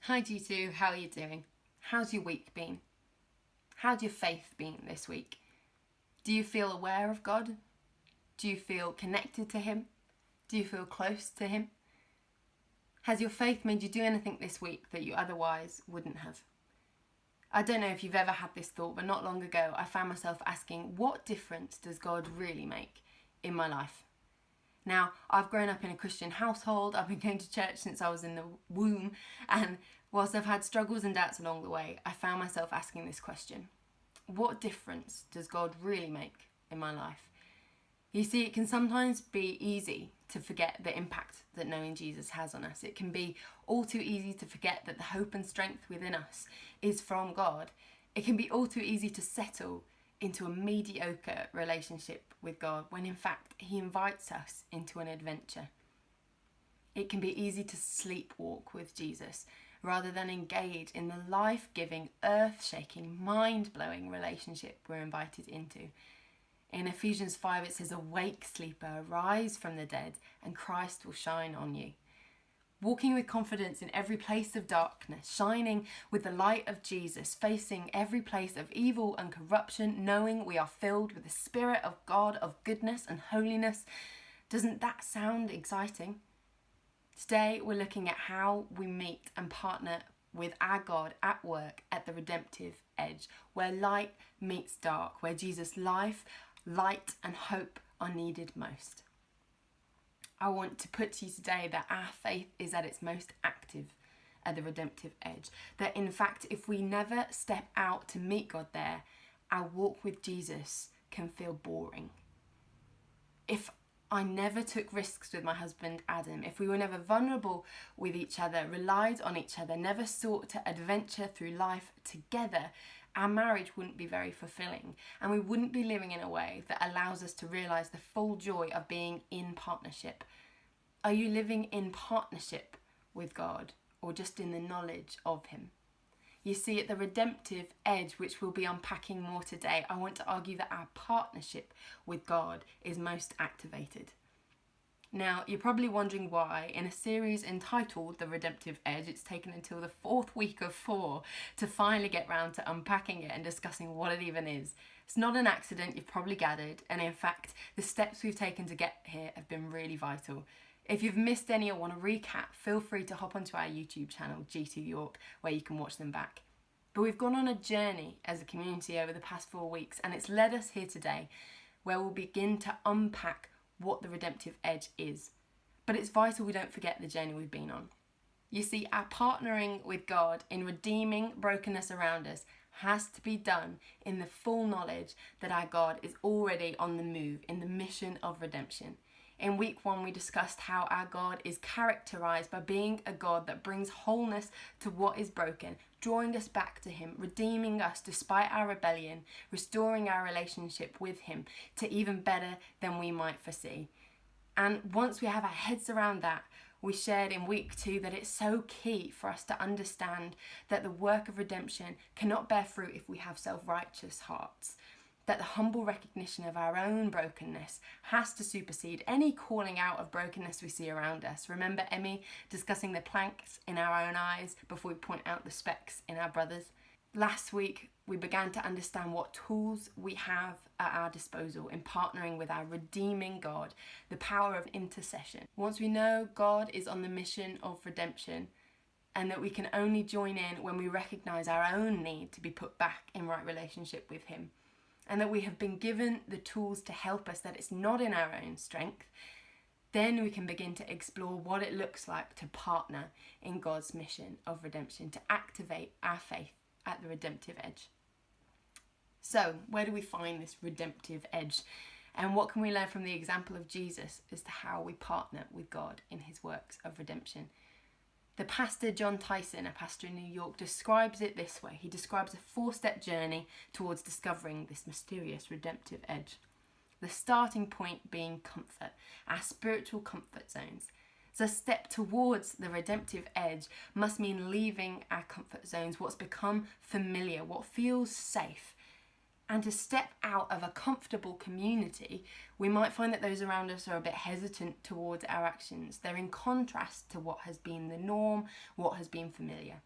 Hi G2, how are you doing? How's your week been? How's your faith been this week? Do you feel aware of God? Do you feel connected to Him? Do you feel close to Him? Has your faith made you do anything this week that you otherwise wouldn't have? I don't know if you've ever had this thought, but not long ago I found myself asking, what difference does God really make in my life? Now, I've grown up in a Christian household, I've been going to church since I was in the womb, and whilst I've had struggles and doubts along the way, I found myself asking this question. What difference does God really make in my life? You see, it can sometimes be easy to forget the impact that knowing Jesus has on us. It can be all too easy to forget that the hope and strength within us is from God. It can be all too easy to settle into a mediocre relationship with God when in fact He invites us into an adventure. It can be easy to sleepwalk with Jesus rather than engage in the life-giving, earth-shaking, mind-blowing relationship we're invited into. In Ephesians 5 it says, "Awake, sleeper, arise from the dead, and Christ will shine on you." Walking with confidence in every place of darkness, shining with the light of Jesus, facing every place of evil and corruption, knowing we are filled with the Spirit of God, of goodness and holiness. Doesn't that sound exciting? Today we're looking at how we meet and partner with our God at work at the Redemptive Edge, where light meets dark, where Jesus' life, light and hope are needed most. I want to put to you today that our faith is at its most active at the Redemptive Edge. That in fact, if we never step out to meet God there, our walk with Jesus can feel boring. If I never took risks with my husband Adam, if we were never vulnerable with each other, relied on each other, never sought to adventure through life together, our marriage wouldn't be very fulfilling, and we wouldn't be living in a way that allows us to realise the full joy of being in partnership. Are you living in partnership with God, or just in the knowledge of Him? You see, at the Redemptive Edge, which we'll be unpacking more today, I want to argue that our partnership with God is most activated. Now, you're probably wondering why, in a series entitled The Redemptive Edge, it's taken until the 4th week of 4 to finally get round to unpacking it and discussing what it even is. It's not an accident, you've probably gathered, and in fact, the steps we've taken to get here have been really vital. If you've missed any or want to recap, feel free to hop onto our YouTube channel, G2 York, where you can watch them back. But we've gone on a journey as a community over the past 4 weeks, and it's led us here today, where we'll begin to unpack what the Redemptive Edge is. But it's vital we don't forget the journey we've been on. You see, our partnering with God in redeeming brokenness around us has to be done in the full knowledge that our God is already on the move in the mission of redemption. In week 1, we discussed how our God is characterised by being a God that brings wholeness to what is broken, drawing us back to Him, redeeming us despite our rebellion, restoring our relationship with Him to even better than we might foresee. And once we have our heads around that, we shared in week 2 that it's so key for us to understand that the work of redemption cannot bear fruit if we have self-righteous hearts. That the humble recognition of our own brokenness has to supersede any calling out of brokenness we see around us. Remember Emmy discussing the planks in our own eyes before we point out the specks in our brothers? Last week, we began to understand what tools we have at our disposal in partnering with our redeeming God, the power of intercession. Once we know God is on the mission of redemption, and that we can only join in when we recognise our own need to be put back in right relationship with Him, and that we have been given the tools to help us, that it's not in our own strength, then we can begin to explore what it looks like to partner in God's mission of redemption, to activate our faith at the Redemptive Edge. So, where do we find this Redemptive Edge? And what can we learn from the example of Jesus as to how we partner with God in His works of redemption? The pastor John Tyson, a pastor in New York, describes it this way. He describes a 4-step journey towards discovering this mysterious redemptive edge. The starting point being comfort, our spiritual comfort zones. So a step towards the redemptive edge must mean leaving our comfort zones, what's become familiar, what feels safe. And to step out of a comfortable community, we might find that those around us are a bit hesitant towards our actions. They're in contrast to what has been the norm, what has been familiar.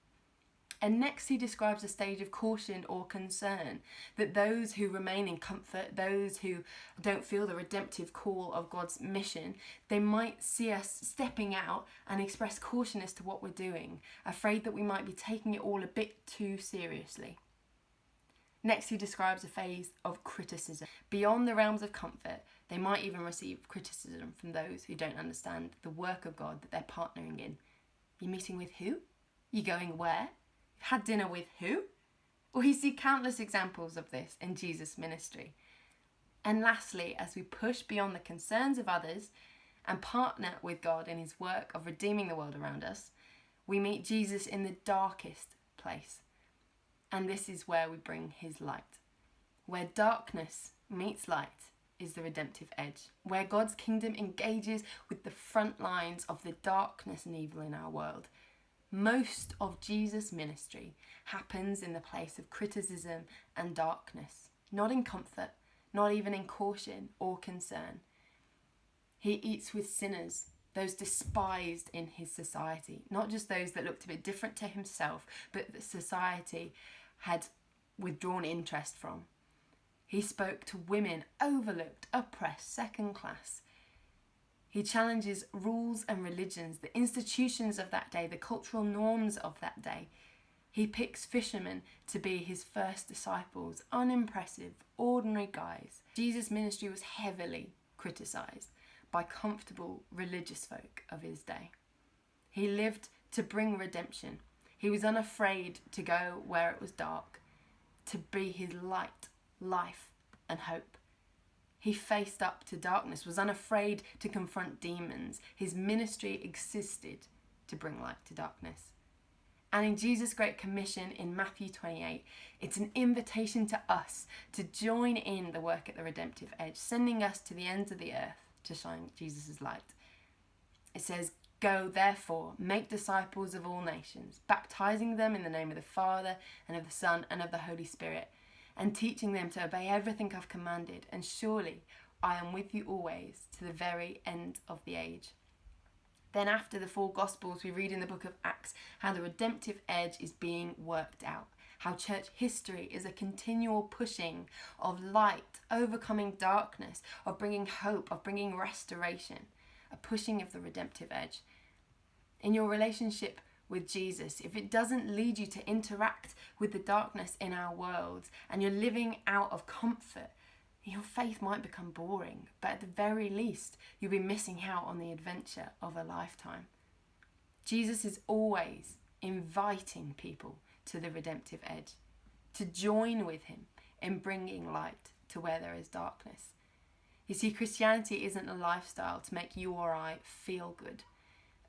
And next he describes a stage of caution or concern, that those who remain in comfort, those who don't feel the redemptive call of God's mission, they might see us stepping out and express caution as to what we're doing, afraid that we might be taking it all a bit too seriously. Next he describes a phase of criticism. Beyond the realms of comfort, they might even receive criticism from those who don't understand the work of God that they're partnering in. You're meeting with who? You're going where? You've had dinner with who? Well, you see countless examples of this in Jesus' ministry. And lastly, as we push beyond the concerns of others and partner with God in his work of redeeming the world around us, we meet Jesus in the darkest place. And this is where we bring his light. Where darkness meets light is the redemptive edge, where God's kingdom engages with the front lines of the darkness and evil in our world. Most of Jesus' ministry happens in the place of criticism and darkness, not in comfort, not even in caution or concern. He eats with sinners, those despised in his society, not just those that looked a bit different to himself, but that society had withdrawn interest from. He spoke to women overlooked, oppressed, second class. He challenges rules and religions, the institutions of that day, the cultural norms of that day. He picks fishermen to be his first disciples, unimpressive, ordinary guys. Jesus' ministry was heavily criticised by comfortable religious folk of his day. He lived to bring redemption. He was unafraid to go where it was dark, to be his light, life and hope. He faced up to darkness, was unafraid to confront demons. His ministry existed to bring light to darkness. And in Jesus' Great Commission in Matthew 28, it's an invitation to us to join in the work at the Redemptive Edge, sending us to the ends of the earth to shine Jesus' light. It says, "Go, therefore, make disciples of all nations, baptizing them in the name of the Father and of the Son and of the Holy Spirit, and teaching them to obey everything I've commanded. And surely I am with you always to the very end of the age." Then after the 4 Gospels, we read in the book of Acts how the redemptive edge is being worked out, how church history is a continual pushing of light, overcoming darkness, of bringing hope, of bringing restoration, a pushing of the redemptive edge. In your relationship with Jesus, if it doesn't lead you to interact with the darkness in our world and you're living out of comfort, your faith might become boring, but at the very least, you'll be missing out on the adventure of a lifetime. Jesus is always inviting people to the redemptive edge, to join with him in bringing light to where there is darkness. You see, Christianity isn't a lifestyle to make you or I feel good.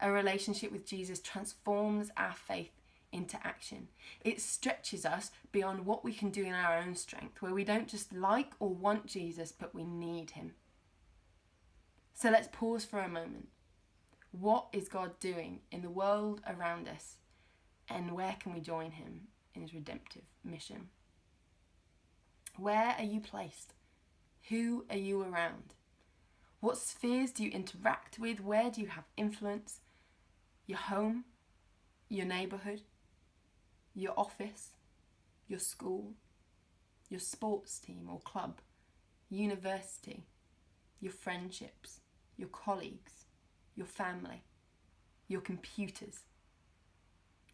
A relationship with Jesus transforms our faith into action. It stretches us beyond what we can do in our own strength, where we don't just like or want Jesus, but we need him. So let's pause for a moment. What is God doing in the world around us, and where can we join him in his redemptive mission? Where are you placed? Who are you around? What spheres do you interact with? Where do you have influence? Your home, your neighbourhood, your office, your school, your sports team or club, university, your friendships, your colleagues, your family, your computers.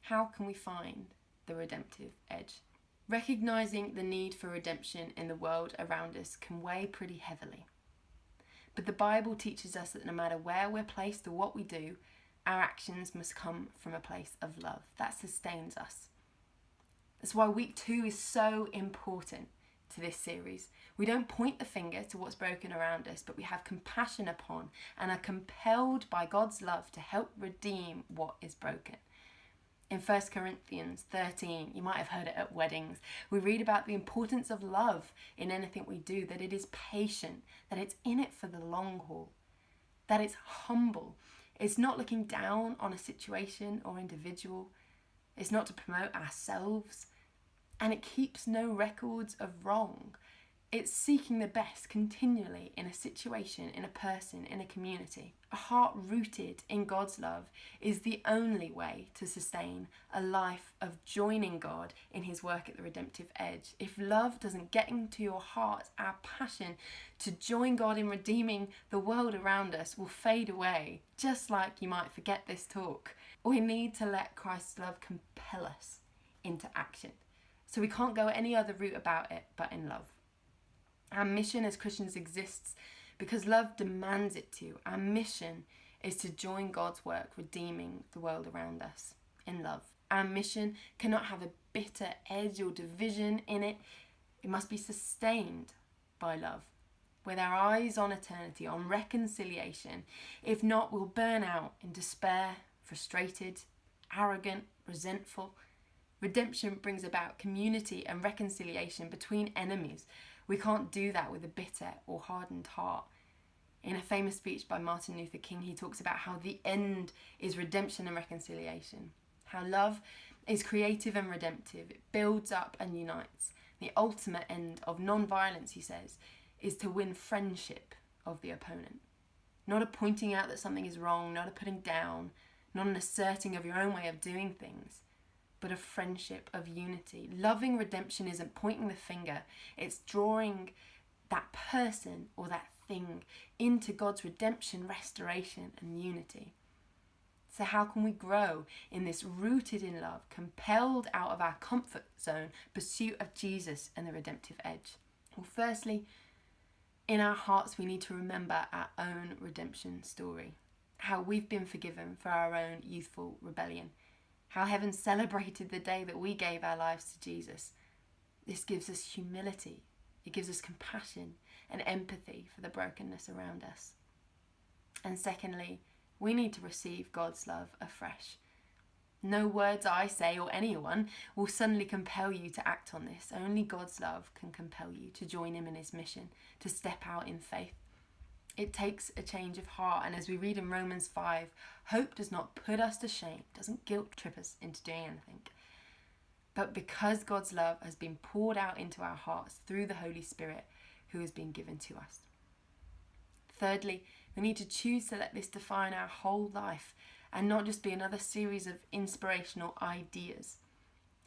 How can we find the redemptive edge? Recognizing the need for redemption in the world around us can weigh pretty heavily. But the Bible teaches us that no matter where we're placed or what we do, our actions must come from a place of love that sustains us. That's why week 2 is so important to this series. We don't point the finger to what's broken around us, but we have compassion upon and are compelled by God's love to help redeem what is broken. In 1 Corinthians 13, you might have heard it at weddings, we read about the importance of love in anything we do, that it is patient, that it's in it for the long haul, that it's humble. It's not looking down on a situation or individual. It's not to promote ourselves. And it keeps no records of wrong. It's seeking the best continually in a situation, in a person, in a community. A heart rooted in God's love is the only way to sustain a life of joining God in his work at the redemptive edge. If love doesn't get into your heart, our passion to join God in redeeming the world around us will fade away, just like you might forget this talk. We need to let Christ's love compel us into action. So we can't go any other route about it but in love. Our mission as Christians exists because love demands it to. Our mission is to join God's work redeeming the world around us in love. Our mission cannot have a bitter edge or division in it. It must be sustained by love, with our eyes on eternity, on reconciliation. If not, we'll burn out in despair, frustrated, arrogant, resentful. Redemption brings about community and reconciliation between enemies. We can't do that with a bitter or hardened heart. In a famous speech by Martin Luther King, he talks about how the end is redemption and reconciliation. How love is creative and redemptive. It builds up and unites. The ultimate end of non-violence, he says, is to win friendship of the opponent. Not a pointing out that something is wrong, not a putting down, not an asserting of your own way of doing things, but a friendship of unity. Loving redemption isn't pointing the finger, it's drawing that person or that thing into God's redemption, restoration, and unity. So how can we grow in this rooted in love, compelled out of our comfort zone, pursuit of Jesus and the redemptive edge? Well, firstly, in our hearts we need to remember our own redemption story, how we've been forgiven for our own youthful rebellion, how heaven celebrated the day that we gave our lives to Jesus. This gives us humility. It gives us compassion and empathy for the brokenness around us. And secondly, we need to receive God's love afresh. No words I say or anyone will suddenly compel you to act on this. Only God's love can compel you to join him in his mission, to step out in faith. It takes a change of heart, and as we read in Romans 5, hope does not put us to shame, doesn't guilt trip us into doing anything. But because God's love has been poured out into our hearts through the Holy Spirit who has been given to us. Thirdly, we need to choose to let this define our whole life and not just be another series of inspirational ideas.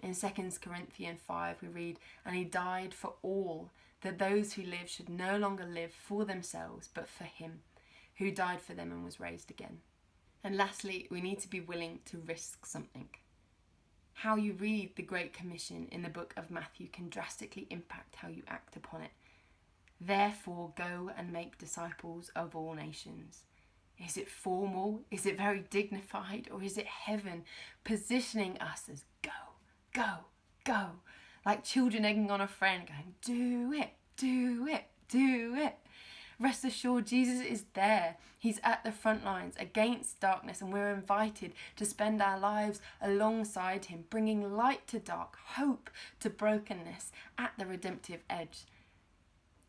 In 2 Corinthians 5 we read, "And he died for all, that those who live should no longer live for themselves, but for him, who died for them and was raised again." And lastly, we need to be willing to risk something. How you read the Great Commission in the book of Matthew can drastically impact how you act upon it. Therefore, go and make disciples of all nations. Is it formal? Is it very dignified? Or is it heaven positioning us as go, go, go? Like children egging on a friend going, do it, do it, do it. Rest assured, Jesus is there. He's at the front lines against darkness, and we're invited to spend our lives alongside him, bringing light to dark, hope to brokenness at the redemptive edge.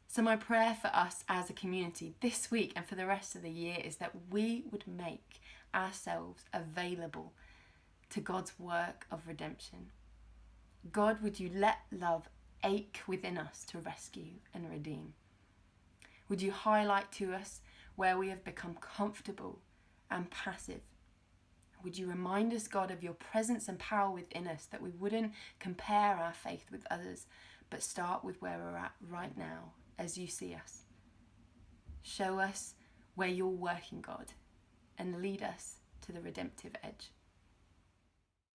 So my prayer for us as a community this week and for the rest of the year is that we would make ourselves available to God's work of redemption. God, would you let love ache within us to rescue and redeem? Would you highlight to us where we have become comfortable and passive? Would you remind us, God, of your presence and power within us, that we wouldn't compare our faith with others, but start with where we're at right now as you see us. Show us where you're working, God, and lead us to the redemptive edge.